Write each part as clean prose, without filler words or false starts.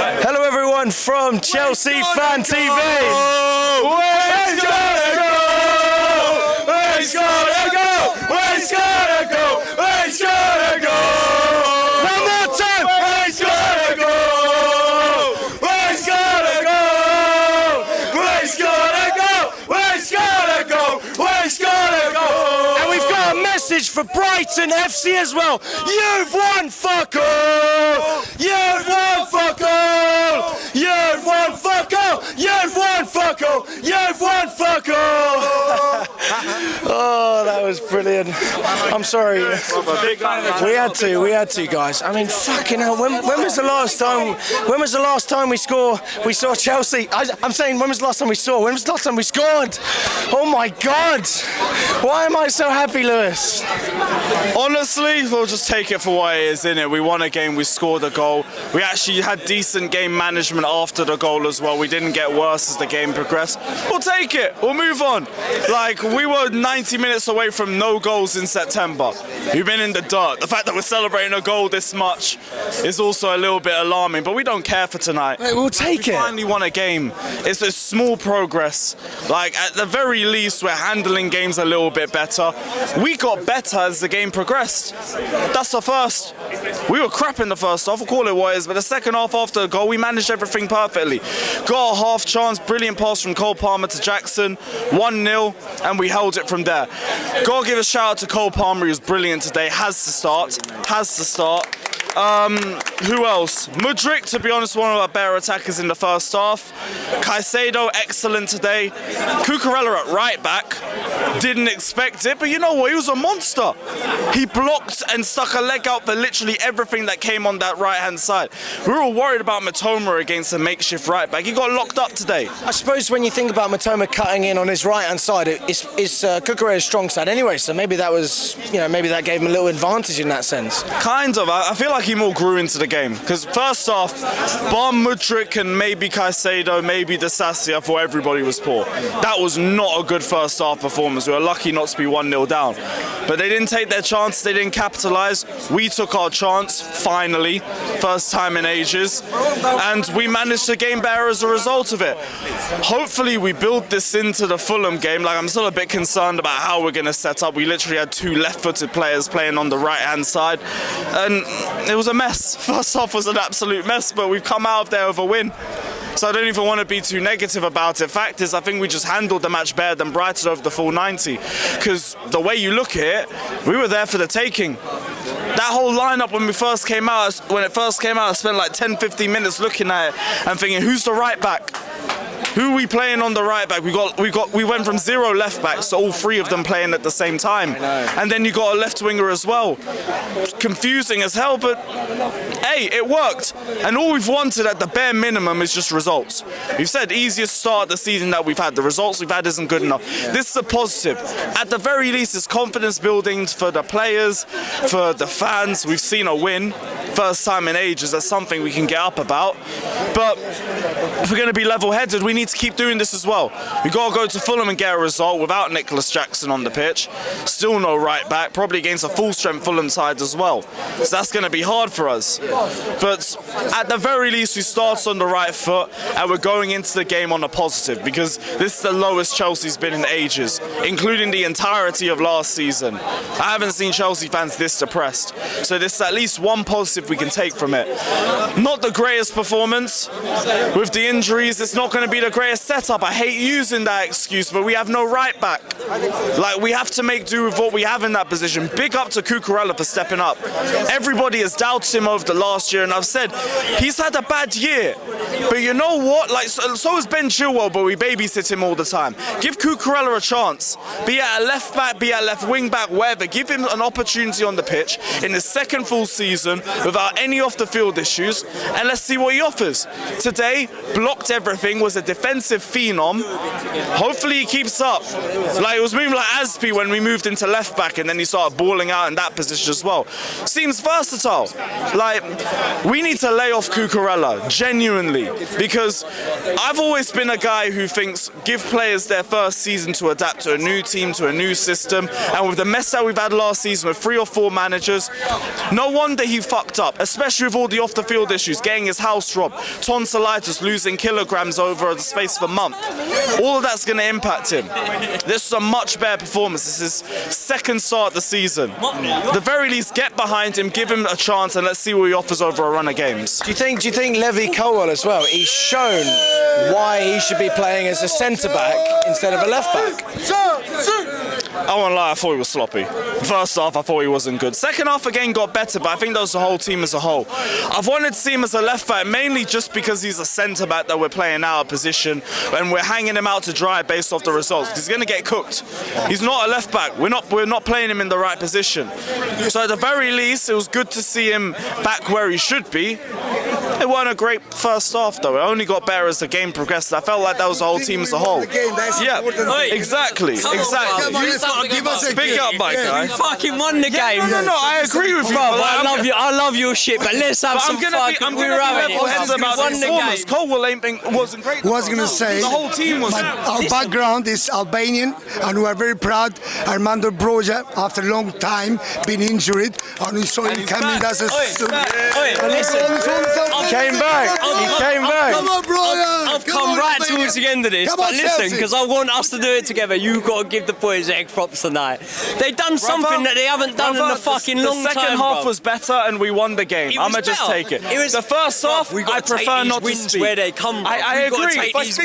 Hello everyone from Chelsea Fan TV. Where's gonna go? Where's gonna go? Where's gonna go? Where's gonna go? One more time. Where's gonna go? Where's gonna go? Where's gonna go? Where's gonna go? Where's gonna go? And we've got a message for Brighton FC as well. You've won, fuck all. You've won, fuck all. You've won, fuck all. You've won, fuck all. You've won, fuck all. Oh, that was brilliant. I'm sorry. We had to, guys. I mean, fucking hell. When was the last time? When was the last time we saw Chelsea? I'm saying, when was the last time we saw? When was the last time we scored? Oh my God! Why am I so happy, Lewis? Honestly, we'll just take it for what it is, innit? We won a game, we scored a goal. We actually had decent game management after the goal as well. We didn't get worse as the game progressed. We'll take it. We'll move on. Like, we were 90 minutes away from no goals in September. We've been in the dirt. The fact that we're celebrating a goal this much is also a little bit alarming, but we don't care for tonight. Mate, we'll take it. We finally won a game. It's a small progress. Like, at the very least, we're handling games a little bit better. We got better as the game progressed. That's the first. We were crap in the first half, we'll call it what it is, but the second half after the goal, we managed everything perfectly. Got a half chance, brilliant pass from Cole Palmer to Jackson, 1-0, and we held it from there. Gotta give a shout out to Cole Palmer, he was brilliant today, has to start. Who else? Mudryk, to be honest, one of our better attackers in the first half. Caicedo, excellent today. Cucurella at right back. Didn't expect it, but you know what? He was a monster. He blocked and stuck a leg out for literally everything that came on that right-hand side. We were all worried about Matoma against a makeshift right back. He got locked up today. I suppose when you think about Matoma cutting in on his right-hand side, it's Cucurella's strong side anyway, so maybe that was, maybe that gave him a little advantage in that sense. Kind of. I feel like he more grew into the game, because first off, bar Mudryk and maybe Caicedo, maybe Disasi, I thought everybody was poor. That was not a good first half performance. We were lucky not to be 1-0 down. But they didn't take their chance, they didn't capitalise. We took our chance, finally, first time in ages, and we managed to game better as a result of it. Hopefully we build this into the Fulham game. Like, I'm still a bit concerned about how we're going to set up. We literally had two left-footed players playing on the right-hand side, and it was a mess. First half was an absolute mess, but we've come out of there with a win. So I don't even want to be too negative about it. Fact is, I think we just handled the match better than Brighton over the full 90. Because the way you look at it, we were there for the taking. That whole lineup when it first came out, I spent like 10-15 minutes looking at it and thinking, who's the right back? Who are we playing on the right back? We went from 0 left backs to all 3 of them playing at the same time. And then you got a left winger as well. Confusing as hell, but hey, it worked. And all we've wanted at the bare minimum is just results. We've said easiest start of the season that we've had. The results we've had isn't good enough. This is a positive. At the very least, it's confidence building for the players, for the fans. We've seen a win. First time in ages. That's something we can get up about. But if we're going to be level-headed, we need to keep doing this as well. We've got to go to Fulham and get a result without Nicholas Jackson on the pitch. Still no right back, probably against a full-strength Fulham side as well. So that's going to be hard for us. But at the very least, we start on the right foot and we're going into the game on a positive, because this is the lowest Chelsea's been in ages, including the entirety of last season. I haven't seen Chelsea fans this depressed. So this is at least one positive we can take from it. Not the greatest performance. With the injuries, it's not going to be the greatest setup. I hate using that excuse, but we have no right back. Like, we have to make do with what we have in that position. Big up to Cucurella for stepping up. Everybody has doubted him over the last year, and I've said he's had a bad year. But you know what? Like, so has Ben Chilwell, but we babysit him all the time. Give Cucurella a chance. Be it a left back, be it a left wing back, wherever. Give him an opportunity on the pitch in his second full season without any off-the-field issues, and let's see what he offers. Today, blocked everything, was a defensive phenom. Hopefully he keeps up. Like, it was moving like Aspie when we moved into left back, and then he started balling out in that position as well. Seems versatile. Like, we need to lay off Cucurella, genuinely, because I've always been a guy who thinks give players their first season to adapt to a new team, to a new system, and with the mess that we've had last season with 3 or 4 managers, no wonder he fucked up, especially with all the off-the-field issues, getting his house robbed, tonsillitis, losing kilograms over the space of a month. All of that's going to impact him. This is a much better performance. This is his second start of the season. At the very least, get behind him, give him a chance, and let's see what he offers over a run of games. Do you think Levy Colwell as well? He's shown why he should be playing as a centre-back instead of a left-back. I won't lie, I thought he was sloppy. First half, I thought he wasn't good. Second half, again, got better, but I think that was the whole team as a whole. I've wanted to see him as a left-back, mainly just because he's a centre-back that we're playing out of position, and we're hanging him out to dry based off the results, because he's going to get cooked. He's not a left-back. We're not playing him in the right position. So at the very least, it was good to see him back where he should be. It wasn't a great first half, though. It only got better as the game progressed. I felt like that was the whole team as a whole. Yeah, exactly. Give us a Big up, my guy. You fucking won the game. No, I agree with you. I love your shit, but let's have some fun. I'm going to be level-headed about the performance. Colwell wasn't great. I was going to say, the whole team was. our background is Albanian, and we are very proud. Armando Broja, after a long time, been injured, and we saw him coming as a He came back. Come on, Broja. I've come right towards the end of this, but listen, because I want us to do it together, you've got to give the boys egg props tonight. They've done something that they haven't done in a fucking long time. The second half was better, and we won the game. I'm gonna just take it. The first half, I prefer not to speak. Where they come from. I agree.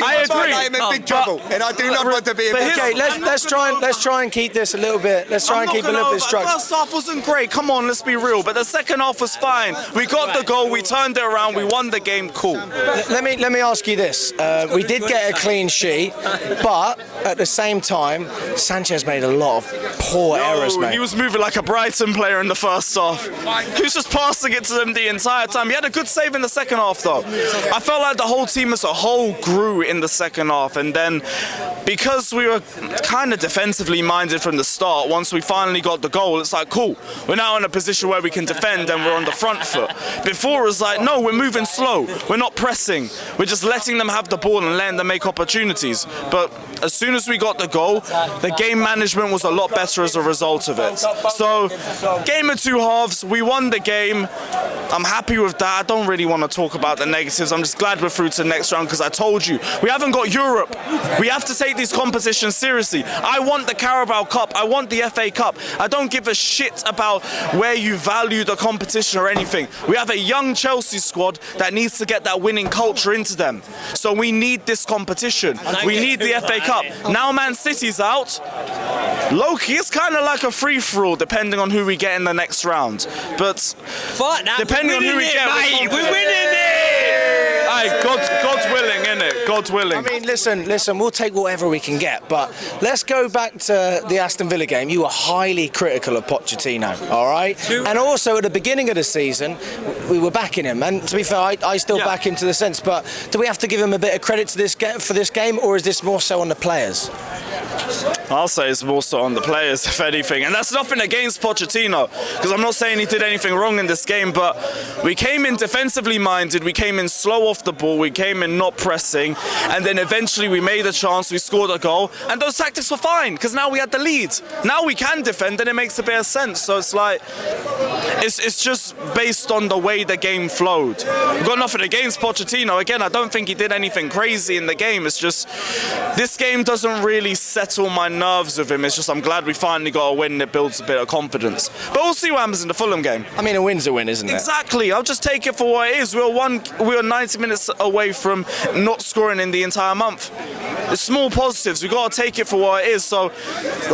I am in big trouble, and I do not want to be in big trouble. Okay, let's try and keep this a little bit. Let's try and keep it a little bit structured. The first half wasn't great. Come on, let's be real. But the second half was fine. We got the goal. We turned it around. We won the game. Cool. Let me ask you this. We did get a clean sheet, but at the same time, Sanchez made a lot of poor errors, mate. He was moving like a Brighton player in the first half. He was just passing it to them the entire time. He had a good save in the second half, though. I felt like the whole team as a whole grew in the second half, and then because we were kind of defensively minded from the start, once we finally got the goal, it's like, cool, we're now in a position where we can defend and we're on the front foot. Before it was like, no, we're moving slow, we're not pressing, we're just letting them have the ball and letting them make opportunities. But as soon as we got the goal, the game management was a lot better as a result of it. So, game of two halves, we won the game. I'm happy with that. I don't really want to talk about the negatives. I'm just glad we're through to the next round, because I told you, we haven't got Europe. We have to take these competitions seriously. I want the Carabao Cup. I want the FA Cup. I don't give a shit about where you value the competition or anything. We have a young Chelsea squad that needs to get that winning culture into them. So we need this competition. We need the FA Cup. Now Man City's out. Loki, it's kind of like a free-for-all depending on who we get in the next round. But depending on who we get, we're winning it! Aye, God's willing, innit? God's willing. I mean, listen, we'll take whatever we can get, but let's go back to the Aston Villa game. You were highly critical of Pochettino, all right? And also at the beginning of the season, we were backing him, and to be fair, I still back him to the sense, but do we have to give him a bit of credit to for this game, or is this more so on the players? I'll say it's more so on the players, if anything. And that's nothing against Pochettino, because I'm not saying he did anything wrong in this game, but we came in defensively minded, we came in slow off the ball, we came in not pressing, and then eventually we made a chance, we scored a goal, and those tactics were fine, because now we had the lead. Now we can defend, and it makes a bit of sense. So it's like, it's just based on the way the game flowed. We've got nothing against Pochettino. Again, I don't think he did anything crazy in the game. It's just, this game doesn't really settle my nerves with him. It's just, I'm glad we finally got a win that builds a bit of confidence. But we'll see what happens in the Fulham game. I mean, a win's a win, isn't it? Exactly. I'll just take it for what it is. We were 90 minutes away from not scoring in the entire month. It's small positives. We've got to take it for what it is. So,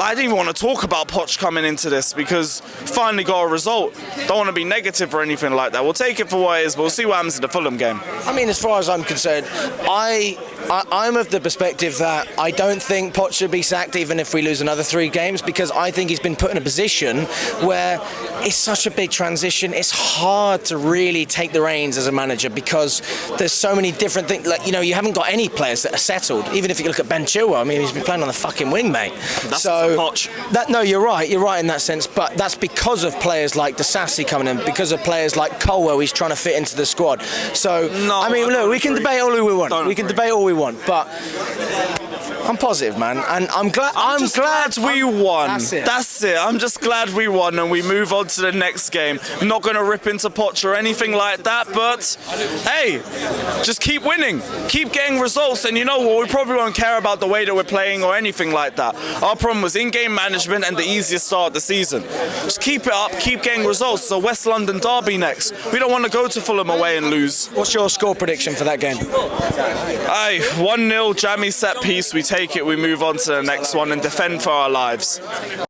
I didn't even want to talk about Poch coming into this, because finally got a result. Don't want to be negative or anything like that. We'll take it for what it is, but we'll see what happens in the Fulham game. I mean, as far as I'm concerned, I'm of the perspective that I don't think Poch should be sacked even if we lose another 3 games, because I think he's been put in a position where it's such a big transition. It's hard to really take the reins as a manager, because there's so many different things. Like, you haven't got any players that are settled. Even if you look at Ben Chilwell, I mean, he's been playing on the fucking wing, mate. That's Poch. No, you're right in that sense, but that's because of players like Disasi coming in, because of players like Colwell, he's trying to fit into the squad. So, no, I mean, look, we can debate all we want. We can debate all we want, but I'm positive, man, and I'm glad. I'm glad we won. That's it. I'm just glad we won, and we move on to the next game. I'm not going to rip into Poch or anything like that, but hey, just keep winning, keep getting results, and you know what? We probably won't care about the way that we're playing or anything like that. Our problem was in-game management and the easiest start of the season. Just keep it up, keep getting results. So West London derby next. We don't want to go to Fulham away and lose. What's your score prediction for that game? Aye, 1-0, jammy set piece. We take it, we move on to the next one and defend for our lives.